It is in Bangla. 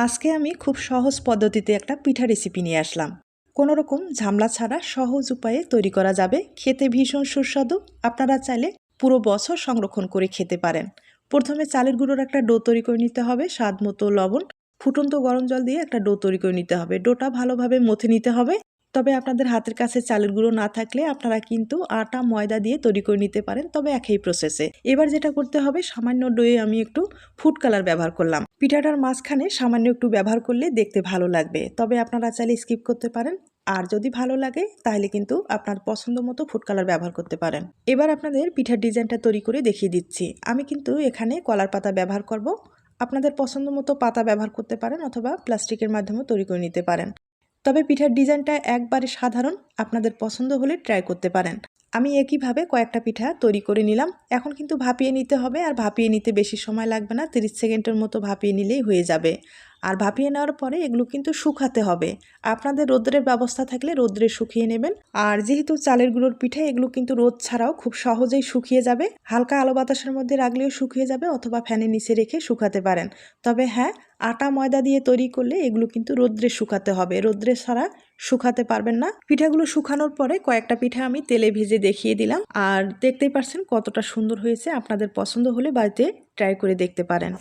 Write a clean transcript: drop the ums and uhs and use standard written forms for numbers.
আজকে আমি খুব সহজ পদ্ধতিতে একটা পিঠা রেসিপি নিয়ে আসলাম। কোনো রকম ঝামেলা ছাড়া সহজ উপায়ে তৈরি করা যাবে, খেতে ভীষণ সুস্বাদু। আপনারা চাইলে পুরো বছর সংরক্ষণ করে খেতে পারেন। প্রথমে চালের গুঁড়োর একটা ডো তৈরি করে নিতে হবে, স্বাদ মতো লবণ, ফুটন্ত গরম জল দিয়ে একটা ডো তৈরি করে নিতে হবে। ডোটা ভালোভাবে মথে নিতে হবে। তবে আপনাদের হাতের কাছে চালের গুঁড়ো না থাকলে আপনারা কিন্তু আটা ময়দা দিয়ে তৈরি করে নিতে পারেন, তবে একই প্রসেসে। এবার যেটা করতে হবে, সামান্য ডোয়ে আমি একটু ফুড কালার ব্যবহার করলাম। পিঠাটার মাঝখানে সামান্য একটু ব্যবহার করলে দেখতে ভালো লাগবে, তবে আপনারা চাইলে স্কিপ করতে পারেন। আর যদি ভালো লাগে তাহলে কিন্তু আপনার পছন্দ মতো ফুড কালার ব্যবহার করতে পারেন। এবার আপনাদের পিঠার ডিজাইনটা তৈরি করে দেখিয়ে দিচ্ছি। আমি কিন্তু এখানে কলার পাতা ব্যবহার করব। আপনাদের পছন্দ মতো পাতা ব্যবহার করতে পারেন অথবা প্লাস্টিকের মাধ্যমেও তৈরি করে নিতে পারেন। তবে পিঠার ডিজাইনটা একবারে সাধারণ, আপনাদের পছন্দ হলে ট্রাই করতে পারেন। আমি একইভাবে কয়েকটা পিঠা তৈরি করে নিলাম। এখন কিন্তু ভাপিয়ে নিতে হবে, আর ভাপিয়ে নিতে বেশি সময় লাগবে না, 30 সেকেন্ডের মতো ভাপিয়ে নিলেই হয়ে যাবে। আর ভাপিয়ে নেওয়ার পরে এগুলো কিন্তু শুকাতে হবে। আপনাদের রোদ্রের ব্যবস্থা থাকলে রোদ্রে শুকিয়ে নেবেন। আর যেহেতু চালের গুঁড়োর পিঠা, এগুলো কিন্তু রোদ ছাড়াও খুব সহজেই শুকিয়ে যাবে। হালকা আলো বাতাসের মধ্যে রাখলেও শুকিয়ে যাবে, অথবা ফ্যানের নিচে রেখে শুকাতে পারেন। তবে হ্যাঁ, আটা ময়দা দিয়ে তৈরি করলে এগুলো কিন্তু রোদ্রে শুকাতে হবে, রোদ্রে ছাড়া শুকাতে পারবেন না। পিঠাগুলো শুকানোর পরে কয়েকটা পিঠা আমি তেলে ভেজে দেখিয়ে দিলাম, আর দেখতেই পাচ্ছেন কতটা সুন্দর হয়েছে। আপনাদের পছন্দ হলে বাড়িতে ট্রাই করে দেখতে পারেন।